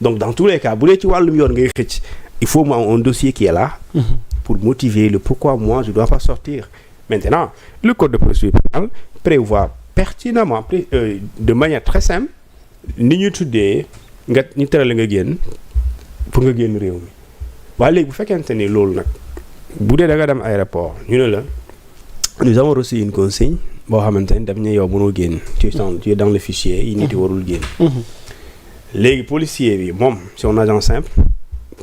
donc dans tous les cas bu dee ci wàllum yoon ngay xëcc il faut mu am un dossier qui est là pour motiver le pourquoi moi je dois pas sortir. Maintenant le code de procédure pénale prévoit pertinemment de manière très simple ni ñuy tuddee nga ñu tere la nga génn pour nga génn réew mi waaye léegi bu fekkente ni loolu nag bu dee da nga dem aéroport ñu ne la nous avons reçu une consigne boo xamante ni daf ñu yow mënoo génn tu es dans le fichier yi nit yi warul génn léegi policier bi moom c'est un agent simple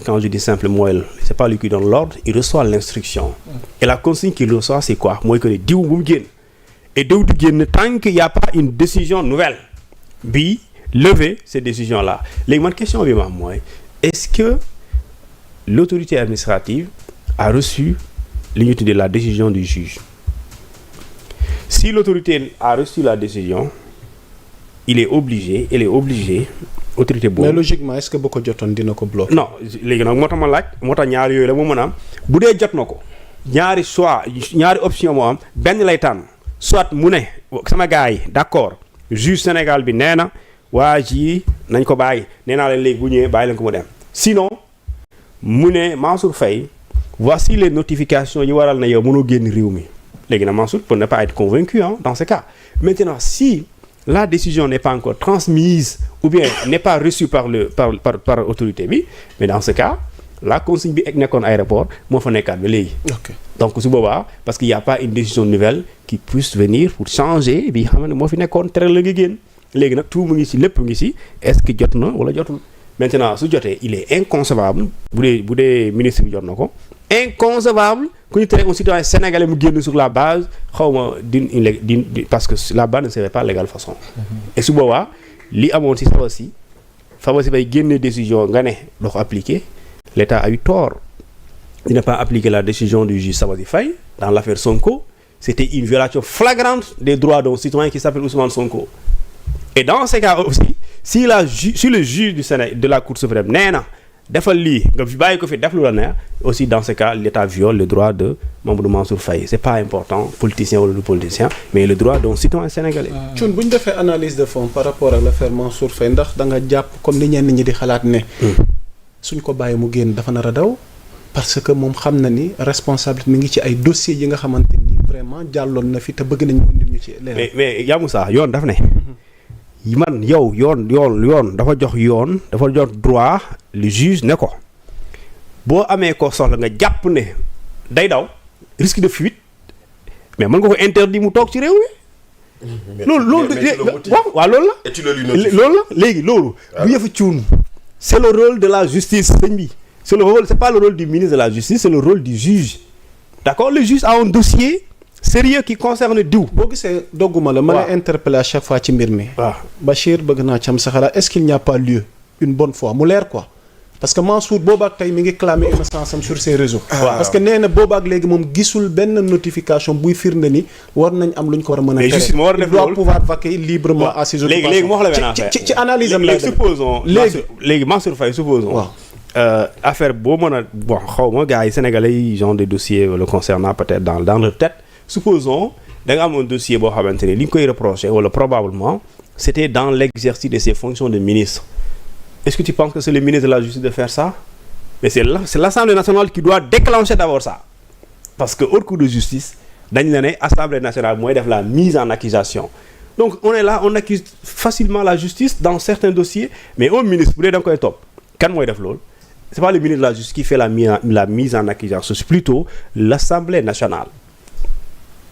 quand je dis simple mooy c'est pas lui qui donne l'ordre il reçoit l'instruction et la consigne qu'il reçoit c'est quoi mooy que ne diw bu mu génn et diw du génn tant qu'il y a pas une décision nouvelle bi lever ces décisions là léegi man question bi ma am mooy est-ce que l'autorité administrative a reçu li ñu tuddee la décision du juge si l'autorité a reçu la décision elle est obligée autorité boobu. mais logiquement est-ce que bu ko jotoon dina ko bloquer. non léegi nag moo tax ma laaj moo tax ñaari yooyu la moo mën a am bu dee jot na ko ñaari choix ñaari option moo am benn lay tànn soit mu ne sama gars yi d'accord juge Sénégal bi nee na waa ji nañ ko bàyyi nee naa leen léegi bu ñëwee bàyyi leen ko mu dem sinon mu ne Mansour Faye voici les notifications yi waral na yow mënoo génn réew mi léegi nag Mansour peut ne pas être convaincu dans ce cas maintenant si la décision n'est pas encore transmise ou bien n'est pas reçue par autorité bi mais dans ce cas la consigne bi ek nekkoon aéroport moo fa nekkaat ba léegi. donc su boobaa parce qu'il y a pas une décision nouvelle qui puisse venir pour changer bi xam ne moo fi nekkoon tere la nga génn léegi nag tout mu ngi ci lépp ngi ci est-ce que jot na wala jotul maintenant su jotee il est inconcevable bu dee ministre bi jot na ko inconcevable ku ñu tere un citoyen sénégalais mu génn sur la base xawma d'une parce que la base ne serait pas légale façon et su boobaa li amoon ci Faba si bay génne décision nga ne doo ko appliquer l'État a eu tort de ne pas appliquer la décision du juge Sabassi Faye dans l'affaire Sonko c'était une violation flagrante des droits d'un citoyen qui s'appelle Ousmane Sonko et dans ces cas aussi si le juge du Sénégal de la Cour suprême nee na defal lii nga bàyyi ko fi def lu la neex aussi dans ce cas l'État viole le droit de Mamadou Mansour Faye c'est pas important politicien wala du politicien mais le droit d'un citoyen sénégalais. Thioune bu ñu defee analyse de fond par rapport ak l'affaire Mansour Faye ndax da nga jàpp comme ni ñenn ñi di xalaat ne. suñ ko bàyyi mu génn dafa nar a daw parce que moom xam na ni responsabilité mi ngi ci ay dossiers yi nga xamante ni vraiment jàlloon na fi te bëgg nañu indil ñu ci leer. mais yaa Moussa yoon daf ne. man yow yoon dafa jox droit le juge ne ko boo amee ko soxla nga jàpp ne day daw risque de fuite mais mën nga ko interdit mu toog ci réew mi. loolu waaw loolu la. et tu le lui notifies loolu la léegi loolu. du yëfu cuun c'est le rôle de la justice sëñ bi c'est pas le rôle du ministre de la justice c'est le rôle du juge d'accord le juge a un dossier sérieux qui concerne diw. boo gisee dogguma la. ma lay interpeller à chaque fois ci mbir mi. waaw Bachir bëgg naa ci am sa xalaat est-ce qu'il n'y a pas lieu une bonne fois mu leer quoi parce que Mansour boobaak tey mi ngi clamer innocence am sur ses réseaux. parce que nee na boobaak léegi moom gisul benn notification buy firnde ni war nañ am lu ñu ko war a mën a. mais justice moo war a def loolu il doit pouvoir vaquer librement à ses occupations. léegi moo wax la benn affaire ci analyse am lay supposons léegi Mansour Faye supposons. waaw affaire boo mën a bon xaw ma gars yi sénégalais yi ils ont des dossiers le concernant peut-être dans leur tête. supposons da nga am un dossier boo xamante ne li ñu koy reprocher wala probablement c'était dans l'exercice de ses fonctions de ministre est-ce que tu penses que c'est le ministre de la justice de faire ça mais c'est l'Assemblée nationale qui doit déclencher d'abord ça parce que haute cour de justice dañ la ne Assemblée nationale mooy def la mise en accusation donc on est là on accuse facilement la justice dans certains dossiers mais au ministre bu dee da nga koy topp kan mooy def loolu c'est pas le ministre de la justice qui fait la mise en accusation c'est plutôt l'Assemblée nationale.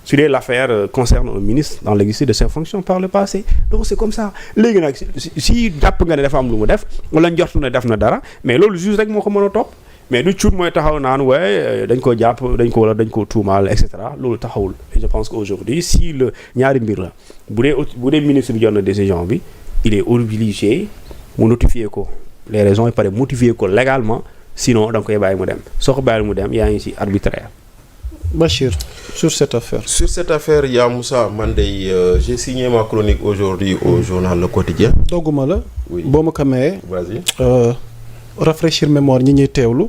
Sur l'affaire concerne un ministre dans l'exercice de ses fonctions par le passé donc c'est comme ça léegi nag si jàpp nga ne dafa am lu mu def wala njort na def na dara mais loolu juge rek moo ko mën a topp mais du cuut mooy taxaw naan waaye dañ ko jàpp dañ ko tuumaal et cetera loolu taxawul et je pense qu'aujourd'hui si le ñaari mbir la bu dee ministre bi jot na décision bi il est obligé mu notifier ko les raisons yi pare motiver ko légalement sinon da nga koy bàyyi mu dem soo ko bàyyi mu dem yaa ngi ci arbitraire. Bachir, sur cette affaire. Sur cette affaire, il y a Moussa Mandey. J'ai signé ma chronique aujourd'hui au journal Le Quotidien. Dogguma la. Oui. Boo ma ko mayee. Vas-y. Rafraîchir mémoire ñi ñuy teewlu.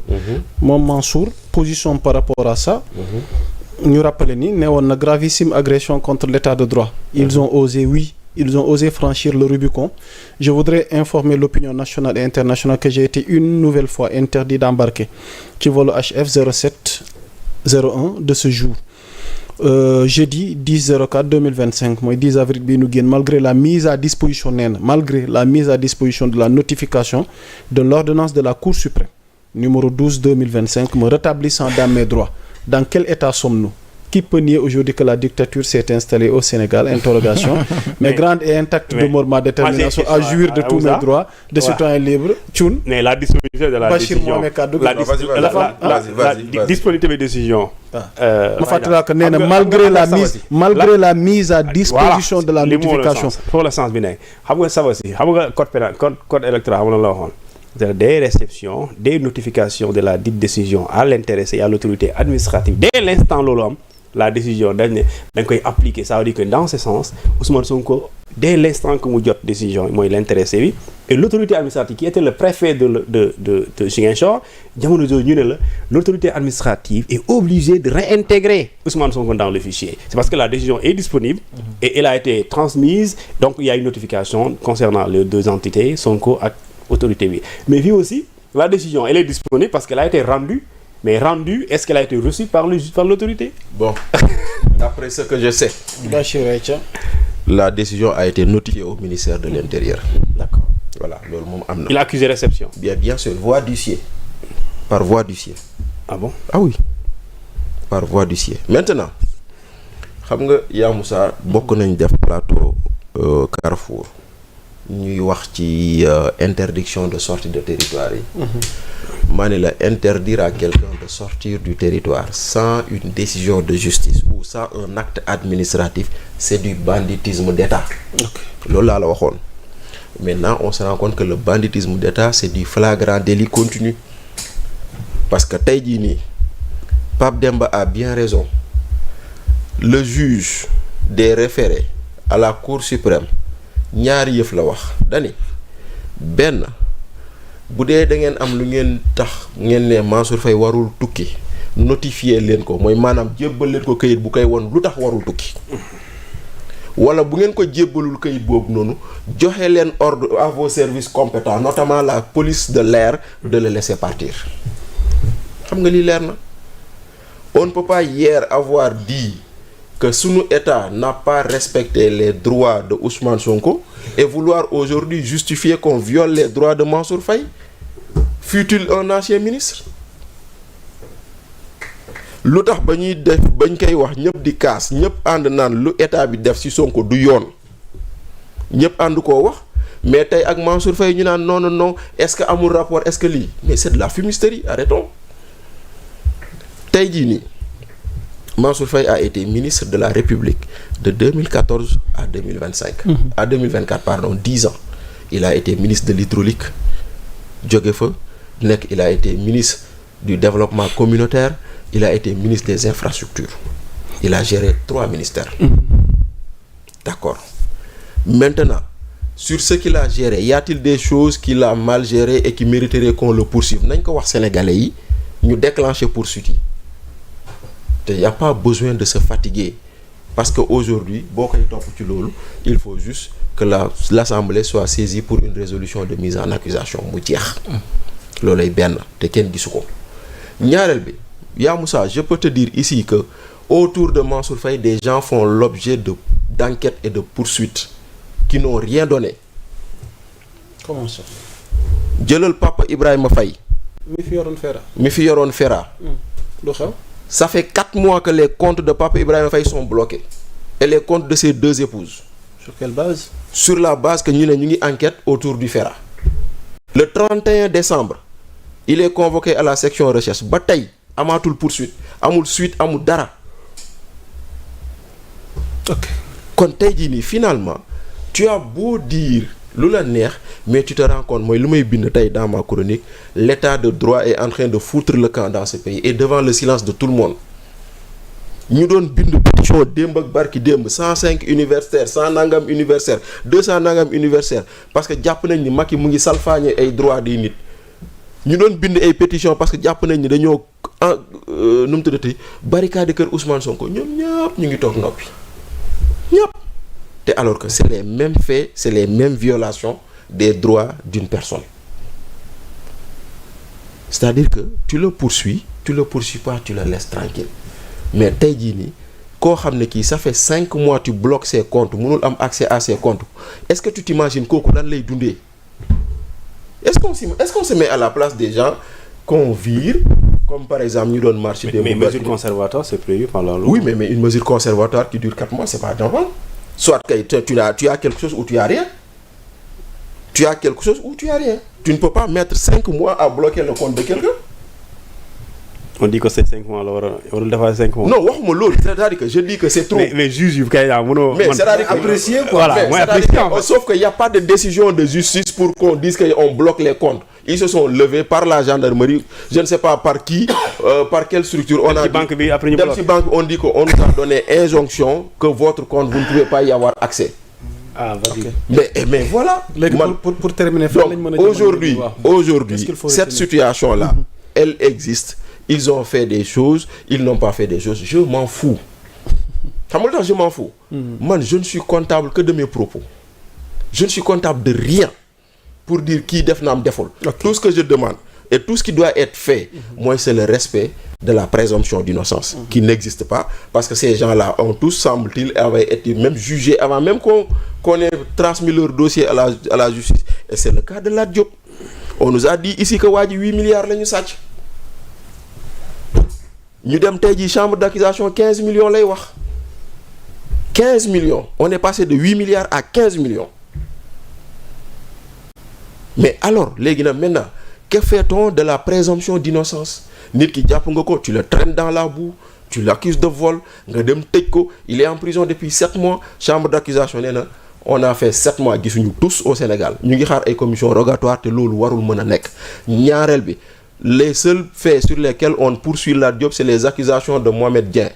moom Mansour position par rapport à ça. ñu rappeler ni ne woon na gravissime agression contre l'état de droit. Ils ont osé oui ils ont osé franchir le Rubicon. Je voudrais informer l'opinion nationale et internationale que j'ai été une nouvelle fois interdit d'embarquer ci vol HF 0701 de ce jour. Jeudi 10/04/2025 mooy 10 avril bii nu génn malgré la mise à disposition de la notification de l'ordonnance de la Cour suprême numéro 12/2025 me rétablissant dans mes droits. Dans quel état sommes-nous? Qui peut nier aujourd'hui que la dictature s'est installée au Sénégal? Interrogation. Mais grande et intacte demeure ma détermination à jouir de tous mes droits de citoyen libre. Thioune. Mais la disponibilité de la décision. La disponibilité de décision. ma fàttali que nee na malgré la mise à disposition de la notification. pour le sens bi nekk xam nga saba si xam nga code pénal code électoral xam nga la waxoon. Des réceptions des notifications de la dite décision à l'intéressé et à l'autorité administrative dès l'instant loolu am la décision dañ koy appliquer. Ça veut dire que dans ce sens Ousmane Sonko dès l'instant que mu jot décision mooy l'intéressé bi et l'autorité administrative qui était le préfet de Ziguinchor jamono jooju ñu ne la l'autorité administrative est obligée de réintégrer Ousmane Sonko dans le fichier. C'est parce que la décision est disponible et elle a été transmise, donc il y a une notification concernant les deux entités Sonko ak autorité bi. Mais fii aussi la décision elle est disponible parce qu'elle a été rendue. Mais rendue, est-ce qu'elle a été reçue par l'autorité? Bon, d'après ce que je sais, la décision a été notifiée au ministère de l'Intérieur. D'accord. Voilà, loolu moom am na. Il a accusé réception. Bien sûr, voie d'huissier. Par voie d'huissier. Ah bon? Ah oui. Par voie d'huissier. Maintenant, xam nga yaa Moussa bokk nañ def plateau Carrefour ñuy wax ci interdiction de sortie de territoire yi. maa ne la interdire à quelqu'un de sortir du territoire sans une décision de justice ou sans un acte administratif, c'est du banditisme d'État. Loolu laa la waxoon. Maintenant on se rend compte que le banditisme d'État c'est du flagrant délit continu. Parce que tey jii nii Pape Demba a bien raison. Le juge des référés à la Cour suprême ñaari yëf la wax dani benn bu dee da ngeen am lu ngeen tax ngeen ne Mansour Faye warul tukki notifier leen ko mooy maanaam jébbal leen ko këyit bu koy won lu tax warul tukki wala bu ngeen ko jébbalul këyit boobu noonu joxe leen ordre à vos services compétents notamment la police de l'air de le laisser partir. Xam nga lii leer na on ne peut pas hier avoir dit que sunu État n'a pas respecté les droits de Ousmane Sonko et vouloir aujourd'hui justifier qu'on viole les droits de Mansour Faye, fut-il un ancien ministre. Lu tax ba ñuy def bañ koy wax ñëpp di kaas ñëpp ànd naan lu État bi def ci Sonko du yoon ñëpp ànd koo wax mais tey ak Mansour Faye ñu naan non est-ce que amul rapport est-ce que lii mais c'est de la fumisterie, arrêtons. Tey jii nii Mansour Faye a été ministre de la République de 2014 à 2025. À 2024, pardon, 10 ans. Il a été ministre de l'hydraulique. Jóge fa nekk il a été ministre du développement communautaire. Il a été ministre des infrastructures. Il a géré 3 ministères. D'accord. Maintenant, sur ce qu'il a géré, y a-t-il des choses qu'il a mal gérées et qui mériteraient qu'on le poursuive? Nañ ko wax sénégalais yi ñu déclencher poursuite yi. Il n'y a pas besoin de se fatiguer parce qu'aujourd'hui, il faut juste que l'Assemblée soit saisie pour une résolution de mise en accusation. Moussa, je peux te dire ici que autour de Mansour Faye, des gens font l'objet d'enquêtes et de poursuites qui n'ont rien donné. Comment ça? Jëlal Papa Ibrahima Faye. Mi fi yoroon Fera. Ça fait 4 mois que les comptes de Papa Ibrahima Faye sont bloqués. Et les comptes de ses 2 épouses. Sur quelle base? Sur la base que nous avons une enquête autour du FERA. Le 31 décembre, il est convoqué à la section recherche. Bataille, amatul poursuite. Amul suite, amul dara. Ok. Quand finalement, tu as beau dire Lula neex, mais tu te rends compte, moi, dans ma chronique, l'état de droit est en train de foutre le camp dans ce pays et devant le silence de tout le monde. Nous donnons une pétition demb ak barki demb 105 universitaires 100 nangam universitaires 200 nangam universitaires parce que jàpp nañ ni Macky mu ngi salfaañe ay droits des nit. Ñu doon bind ay pétition parce que jàpp nañ ni dañoo nu mu tuddati barricade kër Ousmane Sonko ñoom ñëpp ñu ngi toog noppi ñëpp te alors que c'est les mêmes faits, c'est les mêmes violations des droits d'une personne. C'est-à-dire que tu le poursuis pas, tu le laisses tranquille. Mais tey jii nii koo xam ne kii ça fait 5 mois tu bloques ses comptes mënul am accès à ses comptes est-ce que tu t'imagines kooku lan lay dundee? Est-ce qu'on se met à la place des gens qu'on vire comme par exemple ñu doon marché. Mais mesure conservatoire c'est prévu par la loi. Oui mais une mesure conservatoire qui dure 4 mois c'est pas normal. Soit que tu as quelque chose ou tu as rien. Tu as quelque chose ou tu as rien. Tu ne peux pas mettre 5 mois à bloquer le compte de quelqu'un. On dit que c'est 5 mois la warul defaat 5 mois. Non waxuma loolu c'est-à-dire que je dis que c'est trop. mais juge yi kay daa mënoo. mais c'est-à-dire que apprécier quoi. Voilà mooy apprécier en fait. Sauf que y a pas de décision de justice pour qu'on dise que on bloque les comptes. Ils se sont levés par la gendarmerie je ne sais pas par qui par quelle structure. On a ci banque bi après ñu dem ci banque on dit que on nous a donné injonction que votre compte vous ne pouvez pas y avoir accès. Ah vas-y. mais voilà. léegi pour terminer. donc aujourd'hui cette situation là elle existe. Ils ont fait des choses, ils n'ont pas fait des choses. Je m'en fous. Xam nga lu tax je m'en fous. Man je ne suis comptable que de mes propos. Je ne suis comptable de rien pour dire kii def na am deful. Tout ce que je demande et tout ce qui doit être fait, moi c'est le respect de la présomption d'innocence qui n'existe pas parce que ces gens-là ont tous semble-t-il avaient été même jugés avant même qu'on ait transmis leur dossier à la justice. Et c'est le cas de Lat Diop. On nous a dit ici que waa ji 8 milliards la ñu sàcc. ñu dem tey jii chambre d'accusation 15 millions lay wax 15 millions on est passé de 8 milliards à 15 millions mais alors léegi nag maintenant que fait-on de la présomption d'innocence nit ki jàpp nga ko tu le traînes dans la boue tu l'accuses de vol nga dem tëj ko il est en prison depuis 7 mois chambre d'accusation nee na on a fait 7 mois gisuñu tous au Sénégal ñu ngi xaar ay commission rogatoire te loolu warul mën a nekk ñaareel bi. Les seuls faits sur lesquels on poursuit Lat Diop c'est les accusations de Mohamed Dieng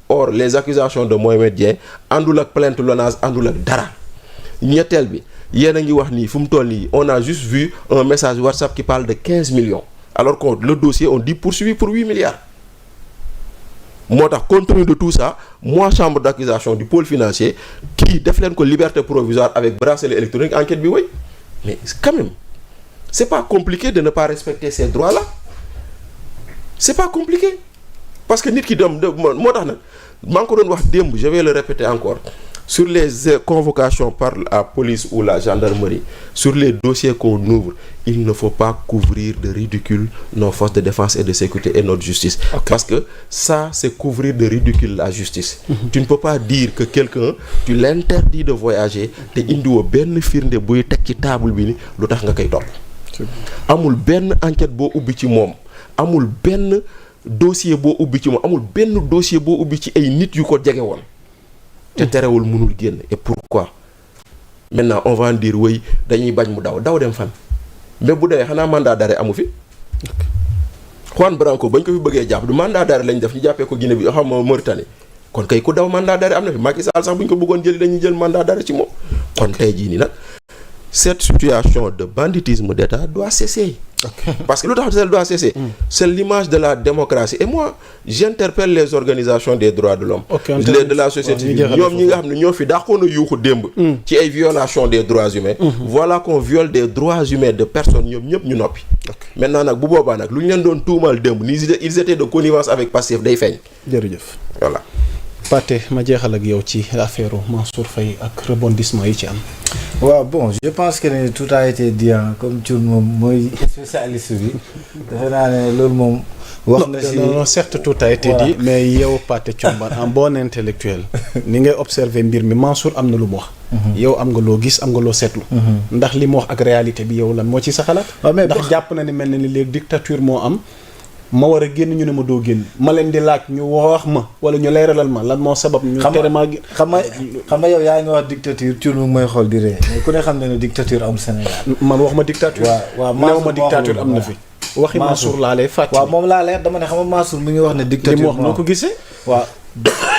or les accusations de Mohamed Dieng àndul ak plainte LONASE àndul ak dara ñetteel bi yéen a ngi wax nii fu mu toll nii on a juste vu un message WhatsApp qui parle de 15 millions alors que le dossier on dit poursuivi pour 8 milliards moo tax compte tenu de tout ça moi chambre d'accusation du pôle financier kii def leen ko liberté provisoire avec bracelet électronique enquête bi wéy mais quand même c'est pas compliqué de ne pas respecter ces droits-là c'est pas compliqué parce que nit ki dem moo tax nag maa ngi ko doon wax démb je vais le répéter encore sur les convocations par la police ou la gendarmerie sur les dossiers qu'on ouvre il ne faut pas couvrir de ridicule nos forces de défense et de sécurité et notre justice parce que ça c'est couvrir de ridicule la justice tu ne peux pas dire que quelqu'un tu l'interdis de voyager te indiwoo benn firnde buy teg ci table bi ni lu tax nga koy topp amul benn enquête boo ubbi ci moom amul benn dossier boo ubbi ci moom amul benn dossier boo ubbi ci ay nit yu ko jege woon te terewul mënul génn et pourquoi maintenant on va en dire oui dañuy bañ mu daw dem fan mais bu dee xanaa mandat d'arrêt amu fi Juan Branco bañ ko fi bëggee jàpp du mandat d'arrêt lañ def ñu jàppee ko Guinée bi xam nga Mauritanie kon kay ku daw mandat d'arrêt am na fi Macky Sall sax bu ñu ko bëggoon jëli dañuy jël mandat d'arrêt ci moom kon tey jii nii nag cette situation de banditisme d'État doit cesser. Parce que lu tax elle doit cesser. C'est l'image de la démocratie et moi j'interpelle les organisations des droits de l'homme de la société civile ñoom ñi nga xam ne ñoo fi dàqoon a yuuxu démb ci ay violations des droits humains voilà qu'on viole des droits humains de personnes ñoom ñëpp ñu noppi maintenant nag bu boobaa nag lu ñu leen doon tuumal démb ni ils étaient de connivence avec Pastef day feeñ. Jërëjëf voilà. Pathé ma jeexal ak yow ci affaire Mansour Faye ak rebondissement yi ci am. waaw bon je pense que ne tout a été dit comme Thioune moom mooy spécialiste bi defe naa ne loolu moom. wax na si non certes tout a été dit mais yow Pathé Thioune en bon intellectuel ni ngay observer mbir mi Mansour am na lu mu wax. yow am nga loo gis am nga loo seetlu. ndax li mu wax ak réalité bi yow lan moo ci sa xalaat. ndax jàpp na ni mel na ni léegi dictature moo am. ma war a génn ñu ne ma doo génn ma leen di laaj ñu wax ma wala ñu leeralal ma lan moo sabab ñu tere maa xam nga yow yaa ngi wax dictature Thioune mu mooy xool di ree mais ku ne xam ne dictature am Sénégal man wax ma dictature waaw néew ma dictature am na fi waxi Mansour laa lay fàttali waaw moom laa leer dama ne xam nga Mansour mi ngi wax ne dictature li mu wax noo ko gisee waaw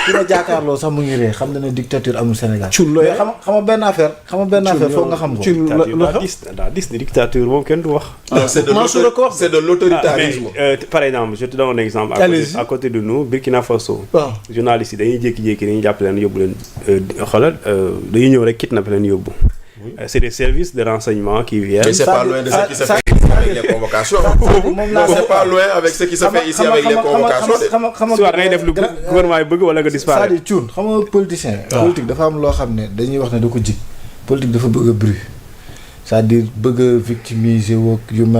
ki ma jàkkaarloo sax mu ngi ree xam na ne dictature amul Sénégal. Cun looy xam nga benn affaire foog nga xam ko. daa dis dictature moom kenn du wax. c'est de l'autoritarisme. Par exemple je te donne un exemple. à côté de nous Burkina Faso. waaw journalistes yi dañuy jékki-jékki dañuy jàpp leen yóbbu leen xoolal dañuy ñëw rek kidnappé leen yóbbu. C'est des services de renseignement qui viennent. Mais c'est pas loin de ce qui se fait avec les convocations. C'est pas loin avec ce qui se fait ici avec les convocations. soit ngay def lu gouvernement yi bëgg wala nga disparaître. c'est-à-dire Thioune xam nga politicien. politique dafa am loo xam ne dañuy wax ne da ko jig. politique dafa bëgg a bruit c'est-à-dire bëgg a victimiser yu mel